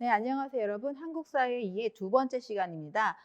네, 안녕하세요, 여러분. 한국사회 2의 두 번째 시간입니다.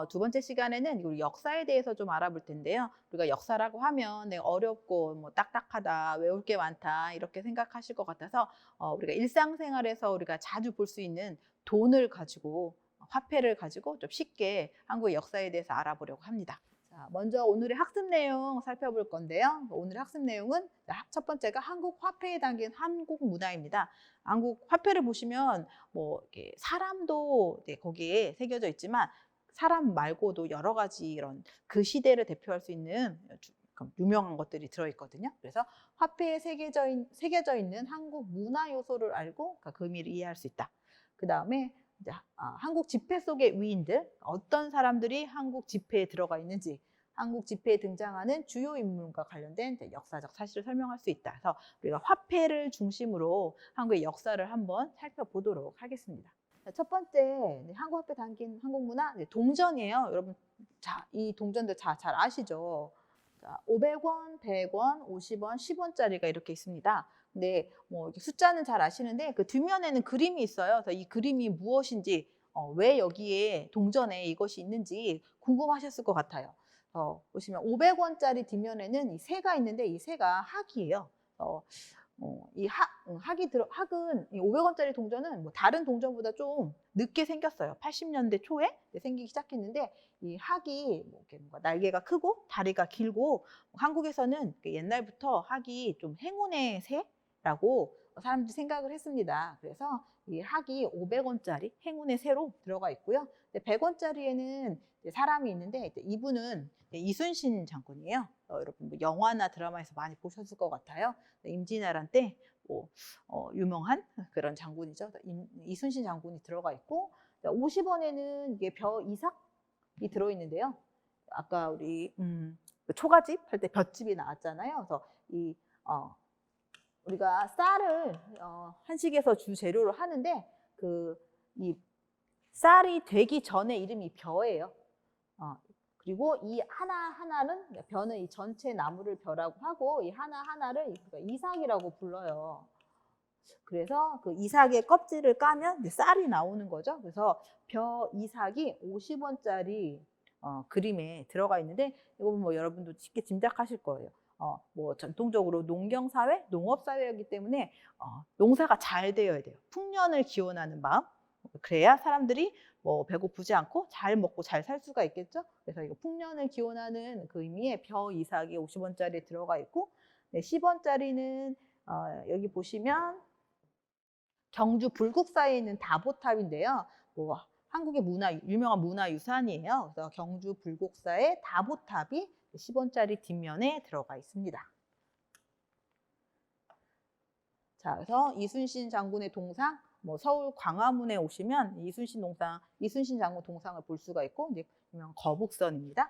두 번째 시간에는 우리 역사에 대해서 좀 알아볼 텐데요. 우리가 역사라고 하면 어렵고 뭐 딱딱하다, 외울 게 많다 이렇게 생각하실 것 같아서 우리가 일상생활에서 우리가 자주 볼 수 있는 돈을 가지고 화폐를 가지고 좀 쉽게 한국의 역사에 대해서 알아보려고 합니다. 자, 먼저 오늘의 학습 내용 살펴볼 건데요. 오늘의 학습 내용은 첫 번째가 한국 화폐에 담긴 한국 문화입니다. 한국 화폐를 보시면 뭐 이렇게 사람도 거기에 새겨져 있지만 사람 말고도 여러 가지 이런 그 시대를 대표할 수 있는 유명한 것들이 들어있거든요. 그래서 화폐에 새겨져 있는 한국 문화 요소를 알고 그 의미를 이해할 수 있다. 그 다음에 한국 지폐 속의 위인들, 어떤 사람들이 한국 지폐에 들어가 있는지, 한국 지폐에 등장하는 주요 인물과 관련된 역사적 사실을 설명할 수 있다. 그래서 우리가 화폐를 중심으로 한국의 역사를 한번 살펴보도록 하겠습니다. 첫 번째, 한국 화폐 담긴 한국 문화, 동전이에요. 여러분, 자, 이 동전들 잘 아시죠? 자, 500원, 100원, 50원, 10원짜리가 이렇게 있습니다. 근데 뭐 숫자는 잘 아시는데 그 뒷면에는 그림이 있어요. 그래서 이 그림이 무엇인지, 왜 여기에 동전에 이것이 있는지 궁금하셨을 것 같아요. 보시면 500원짜리 뒷면에는 이 새가 있는데 이 새가 학이에요. 학은 이 500원짜리 동전은 뭐 다른 동전보다 좀 늦게 생겼어요. 80년대 초에 생기기 시작했는데 이 학이 뭐 이렇게 뭔가 날개가 크고 다리가 길고 한국에서는 옛날부터 학이 좀 행운의 새라고 사람들이 생각을 했습니다. 그래서 이 학이 500원짜리 행운의 새로 들어가 있고요. 100원짜리에는 사람이 있는데 이분은 이순신 장군이에요. 여러분 뭐 영화나 드라마에서 많이 보셨을 것 같아요. 임진왜란 때 유명한 그런 장군이죠. 이순신 장군이 들어가 있고 50원에는 이게 벼이삭이 들어있는데요. 아까 우리 그 초가집 할 때 볏집이 나왔잖아요. 그래서 우리가 쌀을 한식에서 주 재료로 하는데 이 쌀이 되기 전에 이름이 벼예요. 그리고 이 하나하나는 벼는 이 전체 나무를 벼라고 하고 이 하나하나를 이삭이라고 불러요. 그래서 그 이삭의 껍질을 까면 이제 쌀이 나오는 거죠. 그래서 벼 이삭이 50원짜리 그림에 들어가 있는데 이건 뭐 여러분도 쉽게 짐작하실 거예요. 뭐 전통적으로 농경사회, 농업사회이기 때문에 농사가 잘 되어야 돼요. 풍년을 기원하는 마음. 그래야 사람들이 뭐 배고프지 않고 잘 먹고 잘 살 수가 있겠죠. 그래서 이거 풍년을 기원하는 그 의미의 벼 이삭이 50원짜리에 들어가 있고 10원짜리는 여기 보시면 경주 불국사에 있는 다보탑인데요. 뭐 한국의 유명한 문화유산이에요. 그래서 경주 불국사의 다보탑이 10원짜리 뒷면에 들어가 있습니다. 자, 그래서 이순신 장군의 동상, 뭐 서울 광화문에 오시면 이순신 장군 동상을 볼 수가 있고, 이제 유명한 거북선입니다.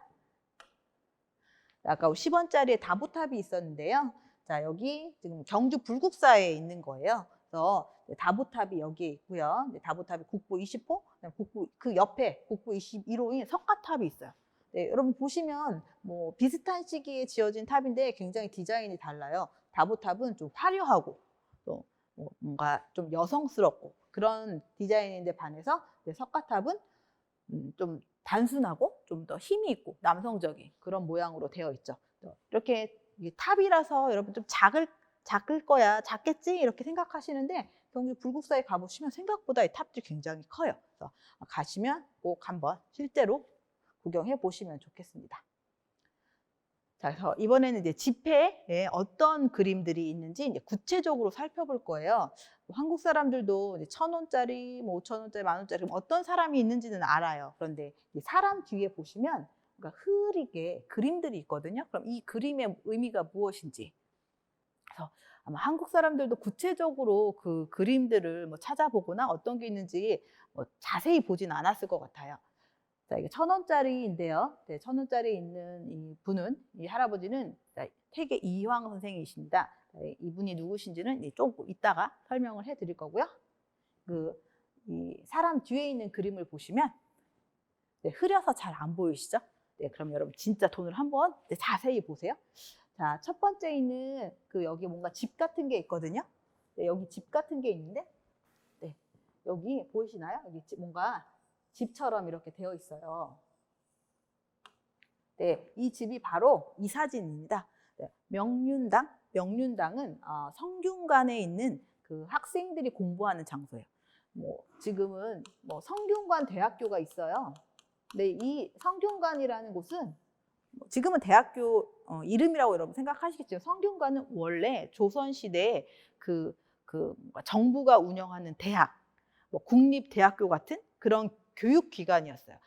아까 10원짜리에 다보탑이 있었는데요. 자, 여기 지금 경주 불국사에 있는 거예요. 그래서 다보탑이 여기에 있고요. 다보탑이 국보 20호, 그 옆에 국보 21호인 석가탑이 있어요. 네, 여러분 보시면 뭐 비슷한 시기에 지어진 탑인데 굉장히 디자인이 달라요. 다보탑은 좀 화려하고 또 뭔가 좀 여성스럽고 그런 디자인인데 반해서 석가탑은 좀 단순하고 좀 더 힘이 있고 남성적인 그런 모양으로 되어 있죠. 이렇게 탑이라서 여러분 좀 작을 거야, 작겠지 이렇게 생각하시는데 경주 불국사에 가보시면 생각보다 이 탑들이 굉장히 커요. 그래서 가시면 꼭 한번 실제로 구경해 보시면 좋겠습니다. 자, 그래서 이번에는 이제 지폐에 어떤 그림들이 있는지 이제 구체적으로 살펴볼 거예요. 한국 사람들도 이제 1,000원짜리, 뭐 5,000원짜리, 10,000원짜리 어떤 사람이 있는지는 알아요. 그런데 이 사람 뒤에 보시면 그러니까 흐리게 그림들이 있거든요. 그럼 이 그림의 의미가 무엇인지. 그래서 아마 한국 사람들도 구체적으로 그 그림들을 뭐 찾아보거나 어떤 게 있는지 뭐 자세히 보진 않았을 것 같아요. 자, 이게 1,000원짜리인데요. 네, 1,000원짜리 있는 이 분은, 이 할아버지는 태계 이황 선생이십니다. 이분이 누구신지는 조금 이따가 설명을 해드릴 거고요. 이 사람 뒤에 있는 그림을 보시면 흐려서 잘 안 보이시죠? 네, 그럼 여러분 진짜 돈을 한번 자세히 보세요. 자, 첫 번째 있는 여기 뭔가 집 같은 게 있거든요. 네, 여기 집 같은 게 있는데, 네, 여기 보이시나요? 여기 뭔가 집처럼 이렇게 되어 있어요. 네, 이 집이 바로 이 사진입니다. 네, 명륜당은 성균관에 있는 그 학생들이 공부하는 장소예요. 뭐 지금은 뭐 성균관 대학교가 있어요. 근데 이 성균관이라는 곳은 지금은 대학교 이름이라고 여러분 생각하시겠지만 성균관은 원래 조선시대에 뭔가 정부가 운영하는 대학, 뭐 국립대학교 같은 그런 교육기관이었어요.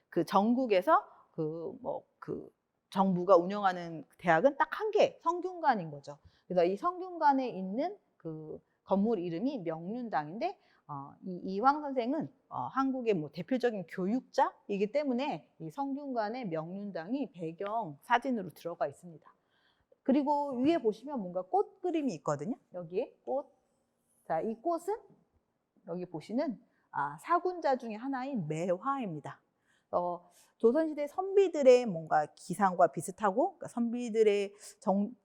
그 전국에서 그 정부가 운영하는 대학은 딱 한 개, 성균관인 거죠. 그래서 이 성균관에 있는 그 건물 이름이 명륜당인데 이황 선생은 한국의 뭐 대표적인 교육자이기 때문에 이 성균관의 명륜당이 배경 사진으로 들어가 있습니다. 그리고 위에 보시면 뭔가 꽃 그림이 있거든요. 여기에 꽃. 자, 이 꽃은 여기 보시는 사군자 중에 하나인 매화입니다. 조선시대 선비들의 뭔가 기상과 비슷하고 그러니까 선비들의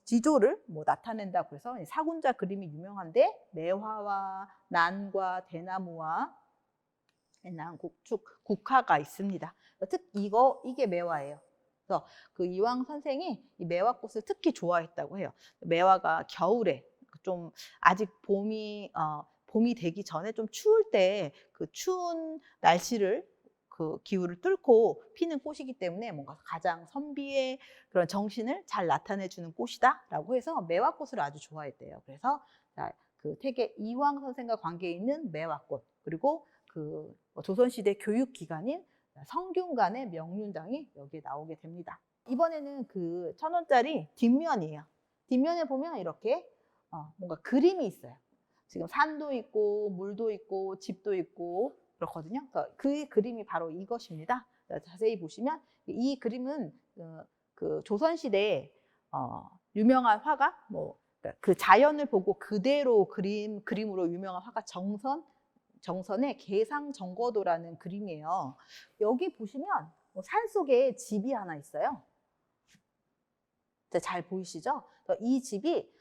지조를 뭐 나타낸다고 해서 사군자 그림이 유명한데 매화와 난과 대나무와 난곡축, 국화가 있습니다. 이게 매화예요. 그래서 그 이황 선생이 이 매화꽃을 특히 좋아했다고 해요. 매화가 겨울에 좀 아직 봄이 되기 전에 좀 추울 때 그 추운 날씨를 그 기후를 뚫고 피는 꽃이기 때문에 뭔가 가장 선비의 그런 정신을 잘 나타내주는 꽃이다라고 해서 매화꽃을 아주 좋아했대요. 그래서 그 태계 이황 선생과 관계 있는 매화꽃 그리고 그 조선시대 교육기관인 성균관의 명륜당이 여기에 나오게 됩니다. 이번에는 그 1,000원짜리 뒷면이에요. 뒷면에 보면 이렇게 뭔가 그림이 있어요. 지금 산도 있고 물도 있고 집도 있고 그렇거든요. 그 그림이 바로 이것입니다. 자세히 보시면 이 그림은 그 조선시대에 유명한 화가 그 자연을 보고 그대로 그림으로 유명한 화가 정선의 계상정거도라는 그림이에요. 여기 보시면 산속에 집이 하나 있어요. 잘 보이시죠? 이 집이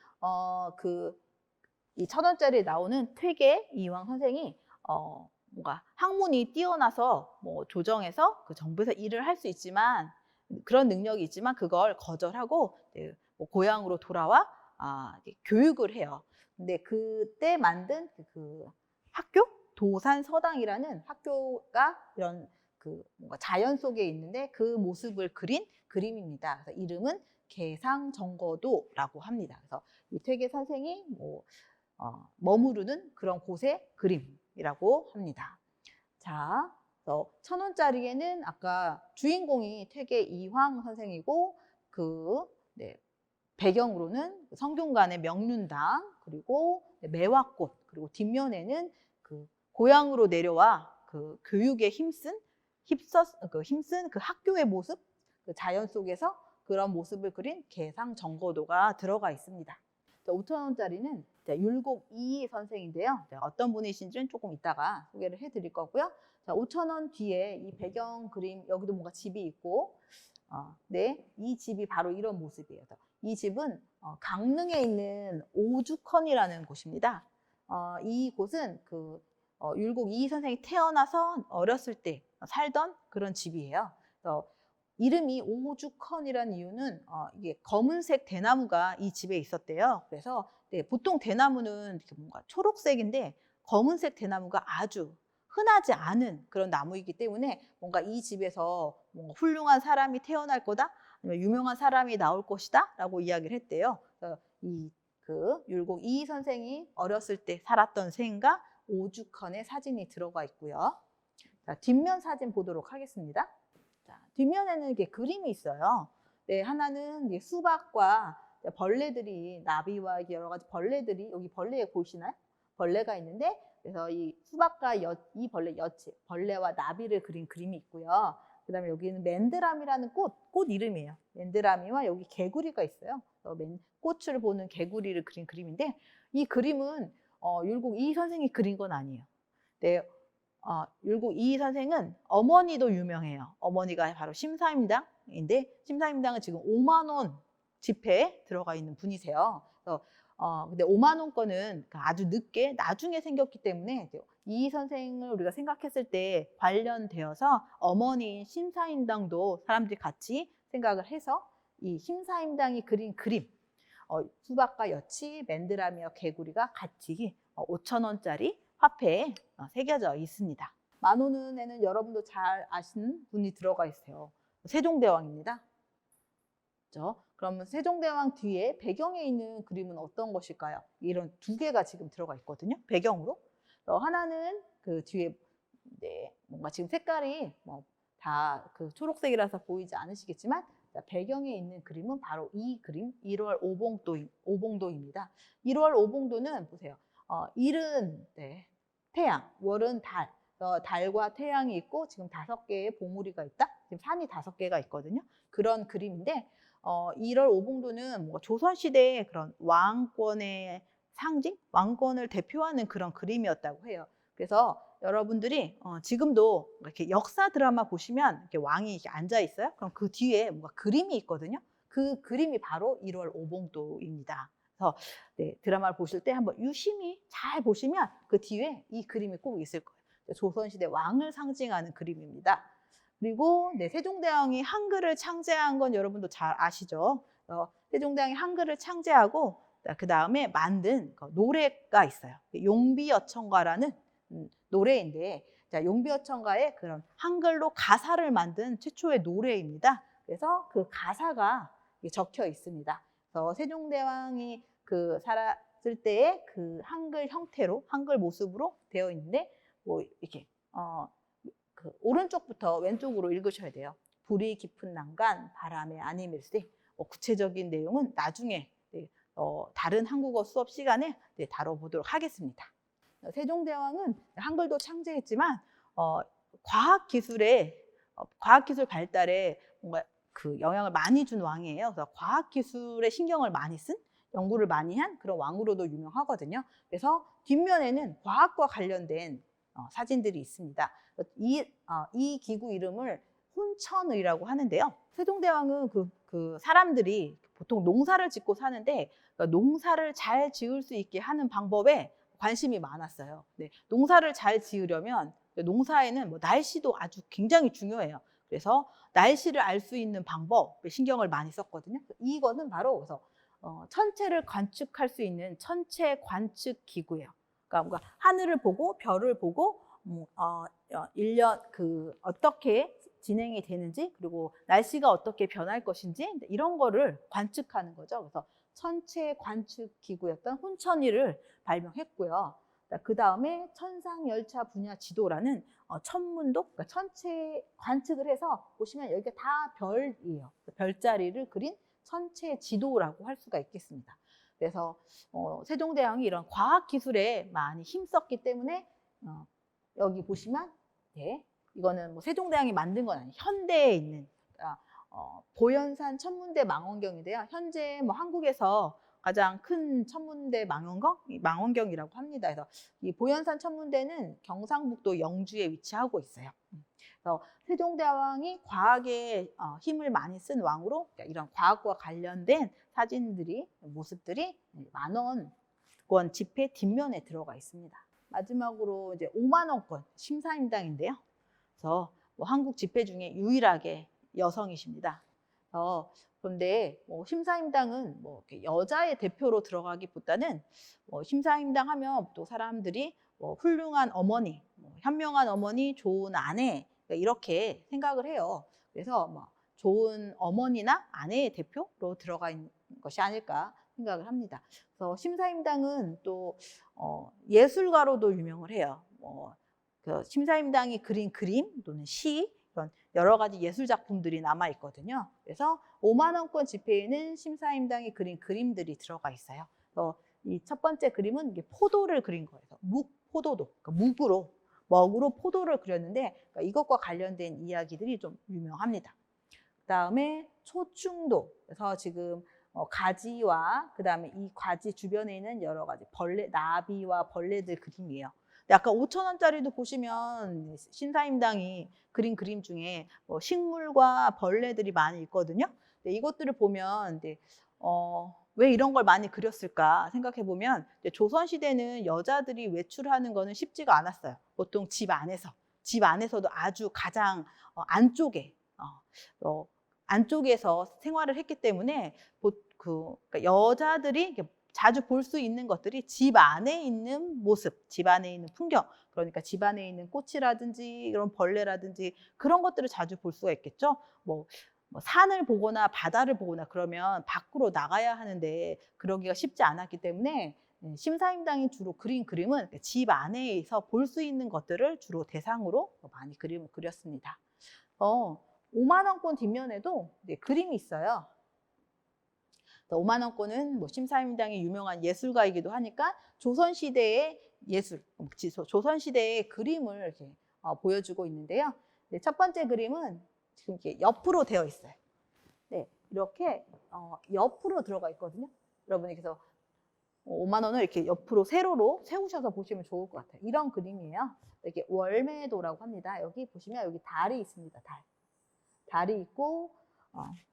이 1,000원짜리에 나오는 퇴계 이황 선생이 뭔가 학문이 뛰어나서 뭐 조정해서 그 정부에서 일을 할 수 있지만 그런 능력이 있지만 그걸 거절하고 뭐 고향으로 돌아와 교육을 해요. 근데 그때 만든 그 학교 도산서당이라는 학교가 이런 그 뭔가 자연 속에 있는데 그 모습을 그린 그림입니다. 그래서 이름은 계상정거도라고 합니다. 그래서 이 퇴계 선생이 머무르는 그런 곳의 그림이라고 합니다. 자, 1,000원짜리에는 아까 주인공이 퇴계 이황 선생이고 배경으로는 성균관의 명륜당 그리고 매화꽃 그리고 뒷면에는 그 고향으로 내려와 그 교육에 힘쓴 그 학교의 모습, 그 자연 속에서 그런 모습을 그린 계상정거도가 들어가 있습니다. 5,000원짜리는 율곡 이희 선생인데요. 어떤 분이신지는 조금 이따가 소개를 해드릴 거고요. 5,000원 뒤에 이 배경 그림 여기도 뭔가 집이 있고, 이 집이 바로 이런 모습이에요. 이 집은 강릉에 있는 오죽헌이라는 곳입니다. 이 곳은 율곡 이희 선생이 태어나서 어렸을 때 살던 그런 집이에요. 이름이 오죽헌이라는 이유는 이게 검은색 대나무가 이 집에 있었대요. 그래서 보통 대나무는 뭔가 초록색인데 검은색 대나무가 아주 흔하지 않은 그런 나무이기 때문에 뭔가 이 집에서 뭔가 훌륭한 사람이 태어날 거다, 아니면 유명한 사람이 나올 것이다라고 이야기를 했대요. 율곡 이희 선생이 어렸을 때 살았던 생과 오죽헌의 사진이 들어가 있고요. 자, 뒷면 사진 보도록 하겠습니다. 자, 뒷면에는 이렇게 그림이 있어요. 하나는 수박과 벌레들이 나비와 여러 가지 벌레들이 여기 벌레 보이시나요? 벌레가 있는데 그래서 이 수박과 이 벌레와 나비를 그린 그림이 있고요. 그다음에 여기는 맨드람이라는 꽃 이름이에요. 맨드람이와 여기 개구리가 있어요. 꽃을 보는 개구리를 그린 그림인데 이 그림은 율곡 이희 선생이 그린 건 아니에요. 율곡 이희 선생은 어머니도 유명해요. 어머니가 바로 심사임당인데 심사임당은 지금 5만 원 지폐에 들어가 있는 분이세요. 그래서 근데 5만 원 거는 아주 늦게 나중에 생겼기 때문에 이 선생을 우리가 생각했을 때 관련되어서 어머니인 심사임당도 사람들이 같이 생각을 해서 이 심사임당이 그린 그림, 수박과 여치, 맨드라미와 개구리가 같이 5천 원짜리 화폐에 새겨져 있습니다. 만원은에는 여러분도 잘 아시는 분이 들어가 있어요. 세종대왕입니다. 그렇죠? 그러면 세종대왕 뒤에 배경에 있는 그림은 어떤 것일까요? 이런 두 개가 지금 들어가 있거든요. 배경으로. 하나는 그 뒤에 뭔가 지금 색깔이 다 그 초록색이라서 보이지 않으시겠지만 배경에 있는 그림은 바로 이 그림 1월 오봉도입니다. 1월 오봉도는 보세요. 일은 태양, 월은 달. 달과 태양이 있고 지금 5개의 봉우리가 있다. 지금 산이 5개가 있거든요. 그런 그림인데 1월 오봉도는 뭔가 조선시대의 그런 왕권의 상징, 왕권을 대표하는 그런 그림이었다고 해요. 그래서 여러분들이 지금도 이렇게 역사 드라마 보시면 이렇게 왕이 이렇게 앉아 있어요. 그럼 그 뒤에 뭔가 그림이 있거든요. 그 그림이 바로 1월 오봉도입니다. 그래서 드라마를 보실 때 한번 유심히 잘 보시면 그 뒤에 이 그림이 꼭 있을 거예요. 조선시대 왕을 상징하는 그림입니다. 그리고 세종대왕이 한글을 창제한 건 여러분도 잘 아시죠? 세종대왕이 한글을 창제하고 그 다음에 만든 노래가 있어요. 용비어천가라는 노래인데, 용비어천가의 그런 한글로 가사를 만든 최초의 노래입니다. 그래서 그 가사가 적혀 있습니다. 그래서 세종대왕이 살았을 때의 그 한글 형태로, 한글 모습으로 되어 있는데, 이렇게 오른쪽부터 왼쪽으로 읽으셔야 돼요. 불이 깊은 난간, 바람에 아니밀세. 구체적인 내용은 나중에 다른 한국어 수업 시간에 다뤄보도록 하겠습니다. 세종대왕은 한글도 창제했지만 과학기술 발달에 뭔가 그 영향을 많이 준 왕이에요. 그래서 과학기술에 신경을 많이 쓴, 연구를 많이 한 그런 왕으로도 유명하거든요. 그래서 뒷면에는 과학과 관련된 사진들이 있습니다. 이 기구 이름을 혼천의라고 하는데요. 세종대왕은 그 사람들이 보통 농사를 짓고 사는데 농사를 잘 지을 수 있게 하는 방법에 관심이 많았어요. 농사를 잘 지으려면 농사에는 날씨도 아주 굉장히 중요해요. 그래서 날씨를 알 수 있는 방법에 신경을 많이 썼거든요. 이거는 바로 그래서 천체를 관측할 수 있는 천체 관측 기구예요. 그러니까 하늘을 보고 별을 보고 1년 어떻게 진행이 되는지, 그리고 날씨가 어떻게 변할 것인지 이런 거를 관측하는 거죠. 그래서 천체 관측 기구였던 혼천이를 발명했고요. 그 다음에 천상열차 분야 지도라는 천문도, 그러니까 천체 관측을 해서 보시면 여기가 다 별이에요. 별자리를 그린 천체 지도라고 할 수가 있겠습니다. 그래서 세종대왕이 이런 과학기술에 많이 힘썼기 때문에 여기 보시면 이거는 세종대왕이 만든 건 아니에요. 현대에 있는 보현산 천문대 망원경인데요. 현재 한국에서 가장 큰 천문대 망원경이라고 합니다. 그래서 이 보현산 천문대는 경상북도 영주에 위치하고 있어요. 그래서 세종대왕이 과학에 힘을 많이 쓴 왕으로 이런 과학과 관련된 사진들이, 모습들이 10,000원권 지폐 뒷면에 들어가 있습니다. 마지막으로 5만 원권 심사임당인데요. 그래서 한국 지폐 중에 유일하게 여성이십니다. 그런데 심사임당은 여자의 대표로 들어가기보다는 심사임당 하면 또 사람들이 훌륭한 어머니, 현명한 어머니, 좋은 아내 이렇게 생각을 해요. 그래서 좋은 어머니나 아내의 대표로 들어가 있는 것이 아닐까 생각을 합니다. 그래서 심사임당은 또 예술가로도 유명을 해요. 그 심사임당이 그린 그림 또는 시, 이런 여러 가지 예술 작품들이 남아 있거든요. 그래서 5만 원권 지폐에는 심사임당이 그린 그림들이 들어가 있어요. 이 첫 번째 그림은 이게 포도를 그린 거예요. 묵포도도, 그러니까 먹으로 포도를 그렸는데 이것과 관련된 이야기들이 좀 유명합니다. 그다음에 초충도, 그래서 지금 가지와 그다음에 이 가지 주변에 있는 여러 가지 나비와 벌레들 그림이에요. 아까 5,000원짜리도 보시면 심사임당이 그린 그림 중에 식물과 벌레들이 많이 있거든요. 이것들을 보면 왜 이런 걸 많이 그렸을까 생각해 보면 조선시대는 여자들이 외출하는 거는 쉽지가 않았어요. 보통 집 안에서도 아주 가장 안쪽에 안쪽에서 생활을 했기 때문에 그러니까 여자들이 이렇게 자주 볼 수 있는 것들이 집 안에 있는 모습, 집 안에 있는 풍경, 그러니까 집 안에 있는 꽃이라든지 이런 벌레라든지 그런 것들을 자주 볼 수가 있겠죠. 뭐 산을 보거나 바다를 보거나 그러면 밖으로 나가야 하는데 그러기가 쉽지 않았기 때문에 심사임당이 주로 그린 그림은 집 안에서 볼 수 있는 것들을 주로 대상으로 많이 그림을 그렸습니다. 5만 원권 뒷면에도 그림이 있어요. 5만 원권은 뭐 심사임당이 유명한 예술가이기도 하니까 조선시대의 예술, 조선시대의 그림을 이렇게 보여주고 있는데요. 첫 번째 그림은 지금 이렇게 옆으로 되어 있어요. 네, 이렇게 옆으로 들어가 있거든요. 여러분이 그래서 5만 원을 이렇게 옆으로 세로로 세우셔서 보시면 좋을 것 같아요. 이런 그림이에요. 이렇게 월매도라고 합니다. 여기 보시면 여기 달이 있습니다. 달이 있고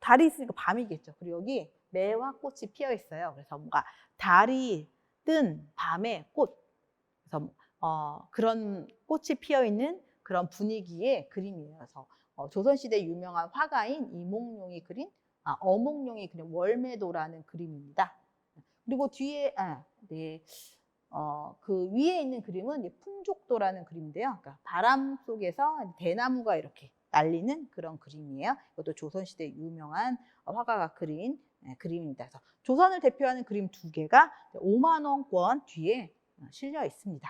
달이 있으니까 밤이겠죠. 그리고 여기 매화꽃이 피어 있어요. 그래서 뭔가 달이 뜬 밤의 꽃, 그래서 그런 꽃이 피어 있는 그런 분위기의 그림이에요. 그래서 조선시대 유명한 화가인 이몽룡이 그린 어몽룡이 그린 월매도라는 그림입니다. 그리고 뒤에 그 위에 있는 그림은 풍족도라는 그림인데요. 그러니까 바람 속에서 대나무가 이렇게 날리는 그런 그림이에요. 이것도 조선시대 유명한 화가가 그린 그림입니다. 그래서 조선을 대표하는 그림 2개가 5만 원권 뒤에 실려 있습니다.